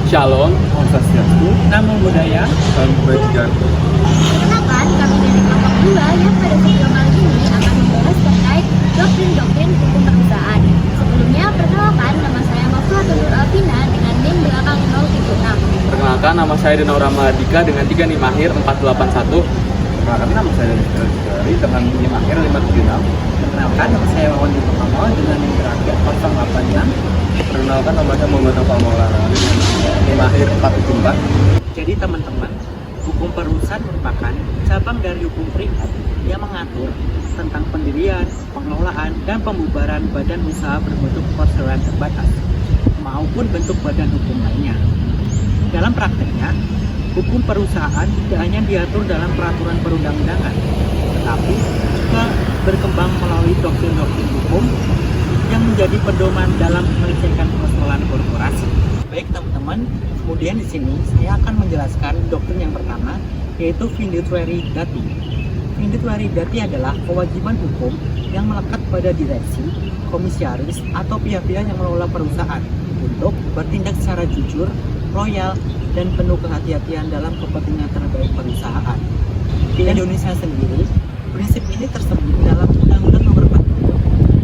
Shalom, Om Swastiastu, Namo Buddhaya. Salam Kebajikan. Perkenalkan, kami dari kelompok 2 yang pada video kali ini akan membahas terkait doktrin-doktrin hukum perusahaan. Sebelumnya, perkenalkan, nama saya Mafluhatul Nur Alvina dengan NIM belakang 0.6. Perkenalkan, nama saya Denaura Mahardika dengan 3 NIM akhir 481. Perkenalkan, nama saya Dari dengan NIM akhir 576. Perkenalkan, nama saya Wawan Dito Kamal dengan NIM terakhir 086. Perkenalkan, nama saya Muhammad Nofal Maulana dengan NIM akhir 474. Jadi teman-teman, hukum perusahaan merupakan cabang dari hukum privat yang mengatur tentang pendirian, pengelolaan, dan pembubaran badan usaha berbentuk perseroan terbatas maupun bentuk badan hukum lainnya. Dalam prakteknya, hukum perusahaan tidak hanya diatur dalam peraturan perundang-undangan, tetapi juga berkembang melalui doktrin-doktrin hukum yang menjadi pedoman dalam menyelesaikan persoalan korporasi. Baik teman-teman, kemudian di sini saya akan menjelaskan doktrin yang pertama, yaitu fiduciary duty. Fiduciary duty adalah kewajiban hukum yang melekat pada direksi, komisaris, atau pihak-pihak yang mengelola perusahaan untuk bertindak secara jujur, loyal, dan penuh kehati-hatian dalam kepentingan terbaik perusahaan. Di Indonesia sendiri, prinsip ini tersebut dalam Undang-Undang Nomor 40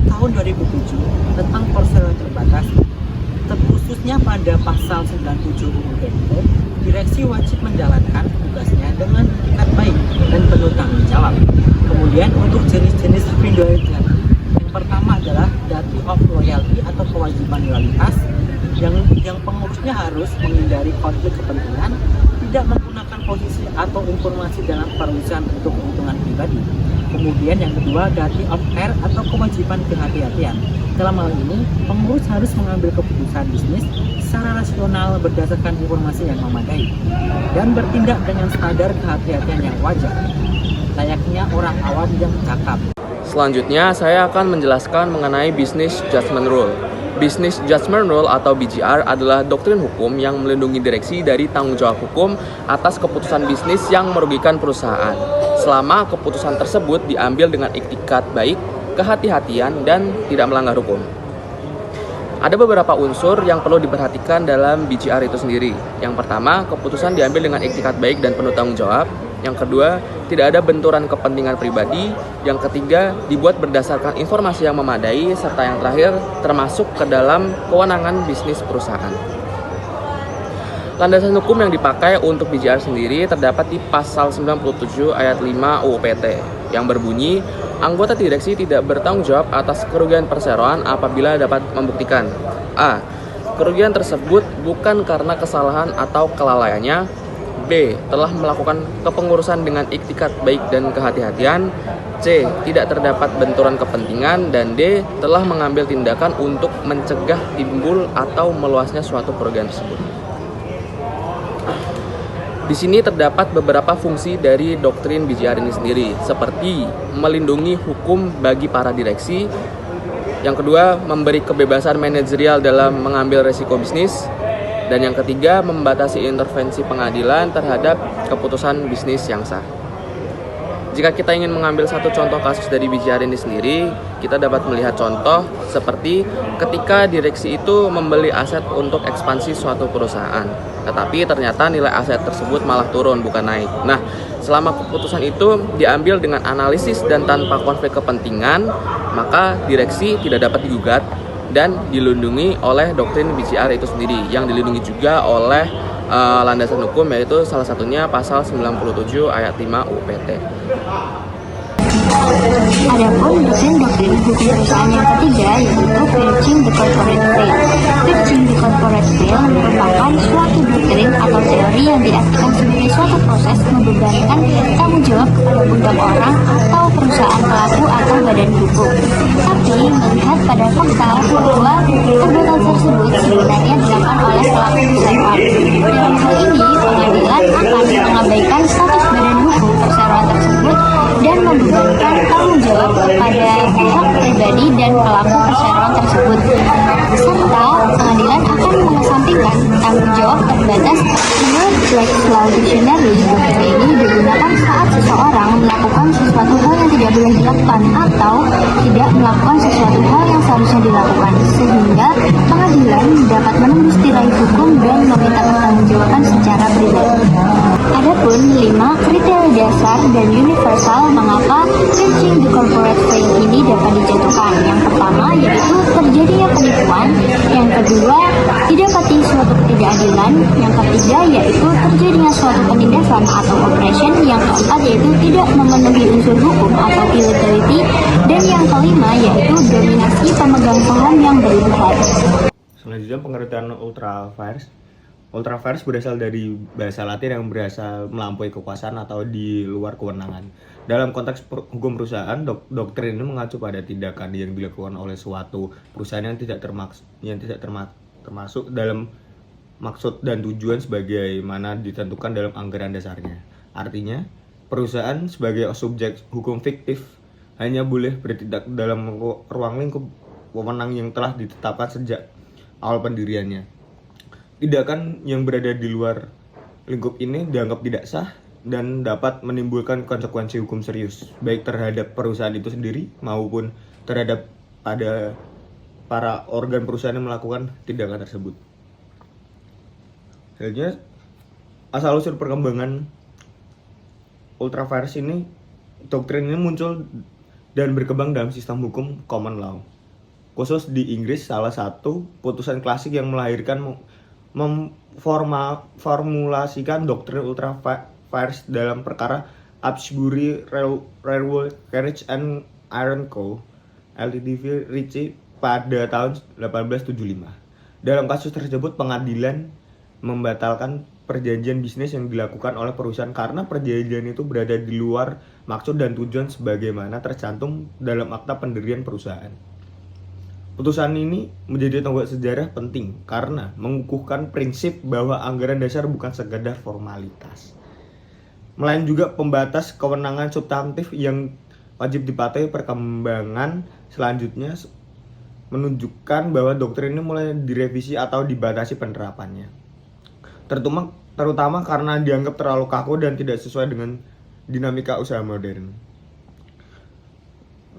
Tahun 2007 tentang perseroan terbatas. Terkhususnya pada pasal 97 UU direksi wajib menjalankan tugasnya dengan etikat baik dan penuh tanggung jawab. Kemudian untuk jenis-jenis fiduciary duty, yang pertama adalah duty of loyalty atau kewajiban loyalitas, yang pengurusnya harus menghindari konflik kepentingan, tidak menggunakan posisi atau informasi dalam perusahaan untuk keuntungan pribadi. Kemudian yang kedua, duty of care atau kewajiban kehati-hatian. Dalam hal ini, pengurus harus mengambil keputusan bisnis secara rasional berdasarkan informasi yang memadai dan bertindak dengan standar kehati-hatian yang wajar, layaknya orang awam yang cakap. Selanjutnya, saya akan menjelaskan mengenai Business Judgment Rule. Business Judgment Rule atau BJR adalah doktrin hukum yang melindungi direksi dari tanggung jawab hukum atas keputusan bisnis yang merugikan perusahaan, selama keputusan tersebut diambil dengan iktikat baik, kehati-hatian, dan tidak melanggar hukum. Ada beberapa unsur yang perlu diperhatikan dalam BJR itu sendiri. Yang pertama, keputusan diambil dengan iktikat baik dan penuh tanggung jawab. Yang kedua, tidak ada benturan kepentingan pribadi. Yang ketiga, dibuat berdasarkan informasi yang memadai. Serta yang terakhir, termasuk ke dalam kewenangan bisnis perusahaan. Landasan hukum yang dipakai untuk BJR sendiri terdapat di pasal 97 ayat 5 UU PT yang berbunyi, anggota direksi tidak bertanggung jawab atas kerugian perseroan apabila dapat membuktikan A. Kerugian tersebut bukan karena kesalahan atau kelalaiannya, B. Telah melakukan kepengurusan dengan iktikat baik dan kehati-hatian, C. Tidak terdapat benturan kepentingan, dan D. Telah mengambil tindakan untuk mencegah timbul atau meluasnya suatu kerugian tersebut. Di sini terdapat beberapa fungsi dari doktrin BJR ini sendiri, seperti melindungi hukum bagi para direksi. Yang kedua, memberi kebebasan manajerial dalam mengambil resiko bisnis. Dan yang ketiga, membatasi intervensi pengadilan terhadap keputusan bisnis yang sah. Jika kita ingin mengambil satu contoh kasus dari BJR ini sendiri, kita dapat melihat contoh seperti ketika direksi itu membeli aset untuk ekspansi suatu perusahaan, tetapi ternyata nilai aset tersebut malah turun bukan naik. Nah, selama keputusan itu diambil dengan analisis dan tanpa konflik kepentingan, maka direksi tidak dapat digugat dan dilindungi oleh doktrin BJR itu sendiri, yang dilindungi juga oleh landasan hukum, yaitu salah satunya pasal 97 ayat 5 UU PT. Adapun doktrin-doktrin hukum perusahaan yang ketiga yaitu Preaching the Corporate Veil. Preaching the Corporate Veil merupakan suatu doktrin atau teori yang diartikan sebagai suatu proses membebankan tanggung jawab kepada pundak orang atau perusahaan pelaku atau badan hukum. Tapi melihat pada fakta bahwa perbuatan tersebut sebenarnya dilakukan oleh pelaku perseroan. Dalam hal ini, pengadilan akan mengabaikan status badan hukum perseroan tersebut dan membebankan tanggung jawab kepada pihak pribadi dan pelaku perseroan tersebut, serta pengadilan akan mengesampingkan tanggung jawab terbatas. Menurut Black's Law Dictionary, doktrin ini digunakan saat seseorang melakukan sesuatu hal yang tidak boleh dilakukan atau tidak melakukan sesuatu hal yang seharusnya dilakukan, sehingga pengadilan dapat menembus tirai hukum dan meminta pertanggungjawaban secara pribadi. Adapun 5 kriteria dasar dan universal mengapa breaching the corporate veil ini dapat dijatuhkan. Yang pertama yaitu terjadinya penipuan, yang kedua didapati suatu ketidakadilan, yang ketiga yaitu terjadinya suatu penindasan atau oppression, yang keempat yaitu tidak memenuhi unsur hukum atau illegality, dan yang kelima yaitu dominasi pemegang saham yang berlebihan. Selanjutnya pengertian ultra vires. Ultra vires berasal dari bahasa Latin yang berasal melampaui kekuasaan atau di luar kewenangan. Dalam konteks hukum perusahaan, doktrin ini mengacu pada tindakan yang dilakukan oleh suatu perusahaan yang tidak termasuk dalam maksud dan tujuan sebagaimana ditentukan dalam anggaran dasarnya. Artinya, perusahaan sebagai subjek hukum fiktif hanya boleh bertindak dalam ruang lingkup wewenang yang telah ditetapkan sejak awal pendiriannya. Tindakan yang berada di luar lingkup ini dianggap tidak sah dan dapat menimbulkan konsekuensi hukum serius, baik terhadap perusahaan itu sendiri maupun terhadap para organ perusahaan yang melakukan tindakan tersebut. Selanjutnya, asal-usul perkembangan ultra vires ini, doktrin ini muncul dan berkembang dalam sistem hukum common law. Khusus di Inggris, salah satu putusan klasik yang melahirkan memformulasikan doktrin ultra vires dalam perkara Absbury Railway Carriage and Iron Co. Ltd. Ritchie pada tahun 1875. Dalam kasus tersebut, pengadilan membatalkan perjanjian bisnis yang dilakukan oleh perusahaan karena perjanjian itu berada di luar maksud dan tujuan sebagaimana tercantum dalam akta pendirian perusahaan. Putusan ini menjadi tonggak sejarah penting karena mengukuhkan prinsip bahwa anggaran dasar bukan sekadar formalitas, melainkan juga pembatas kewenangan substantif yang wajib dipatuhi. Perkembangan selanjutnya menunjukkan bahwa doktrin ini mulai direvisi atau dibatasi penerapannya, terutama karena dianggap terlalu kaku dan tidak sesuai dengan dinamika usaha modern.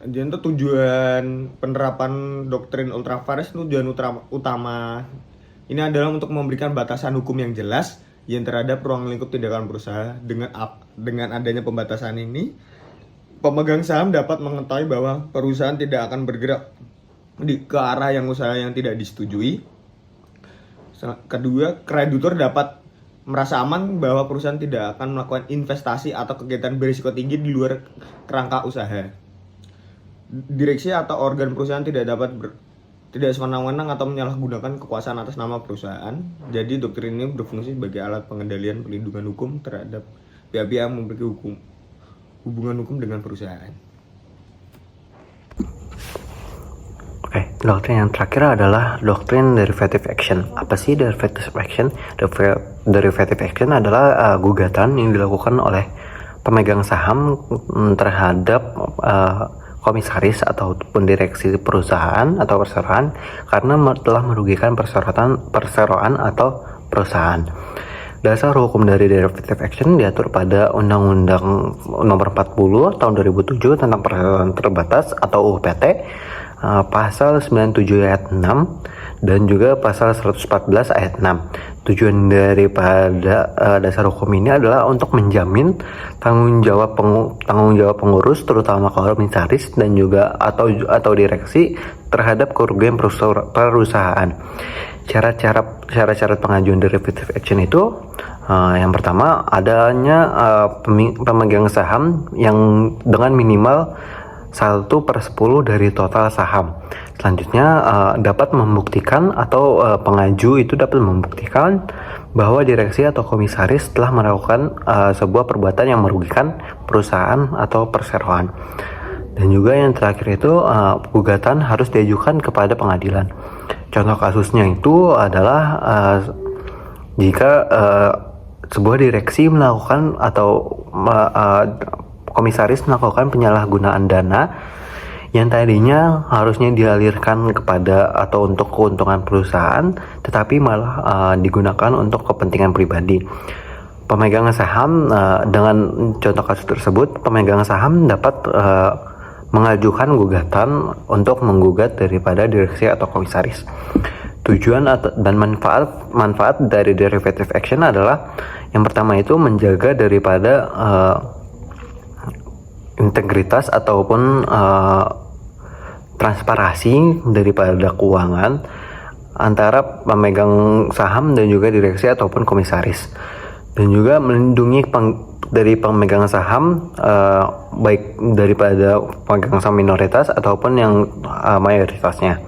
Jadi untuk tujuan penerapan doktrin ultra vires, tujuan utama ini adalah untuk memberikan batasan hukum yang jelas yang terhadap ruang lingkup tindakan berusaha. Dengan adanya pembatasan ini, pemegang saham dapat mengetahui bahwa perusahaan tidak akan bergerak ke arah yang usaha yang tidak disetujui. Kedua, kreditur dapat merasa aman bahwa perusahaan tidak akan melakukan investasi atau kegiatan berisiko tinggi di luar kerangka usaha. Direksi atau organ perusahaan tidak sewenang-wenang atau menyalahgunakan kekuasaan atas nama perusahaan. Jadi doktrin ini berfungsi sebagai alat pengendalian pelindungan hukum terhadap pihak-pihak yang memiliki hubungan hukum dengan perusahaan. Oke, doktrin yang terakhir adalah doktrin derivative action. Apa sih derivative action? Derivative action adalah gugatan yang dilakukan oleh pemegang saham terhadap komisaris ataupun direksi perusahaan atau perseroan karena telah merugikan perseroan atau perusahaan. Dasar hukum dari derivative action diatur pada Undang-Undang Nomor 40 Tahun 2007 tentang perseroan terbatas atau UPT, pasal 97 ayat 6 dan juga pasal 114 ayat 6. Tujuan daripada dasar hukum ini adalah untuk menjamin tanggung jawab pengurus, terutama komisaris dan juga atau direksi terhadap kerugian perusahaan. Syarat-syarat pengajuan derivative action itu yang pertama adanya pemegang saham yang dengan minimal 1/10 dari total saham. Selanjutnya dapat membuktikan atau pengaju itu dapat membuktikan bahwa direksi atau komisaris telah melakukan sebuah perbuatan yang merugikan perusahaan atau perseroan. Dan juga yang terakhir itu gugatan harus diajukan kepada pengadilan. Contoh kasusnya itu adalah jika sebuah direksi melakukan atau komisaris melakukan penyalahgunaan dana yang tadinya harusnya dialirkan kepada atau untuk keuntungan perusahaan, tetapi malah digunakan untuk kepentingan pribadi. Pemegang saham dengan contoh kasus tersebut, pemegang saham dapat mengajukan gugatan untuk menggugat daripada direksi atau komisaris. tujuan dan manfaat dari derivative action adalah yang pertama itu menjaga daripada integritas ataupun transparansi daripada keuangan antara pemegang saham dan juga direksi ataupun komisaris, dan juga melindungi dari pemegang saham baik daripada pemegang saham minoritas ataupun yang mayoritasnya.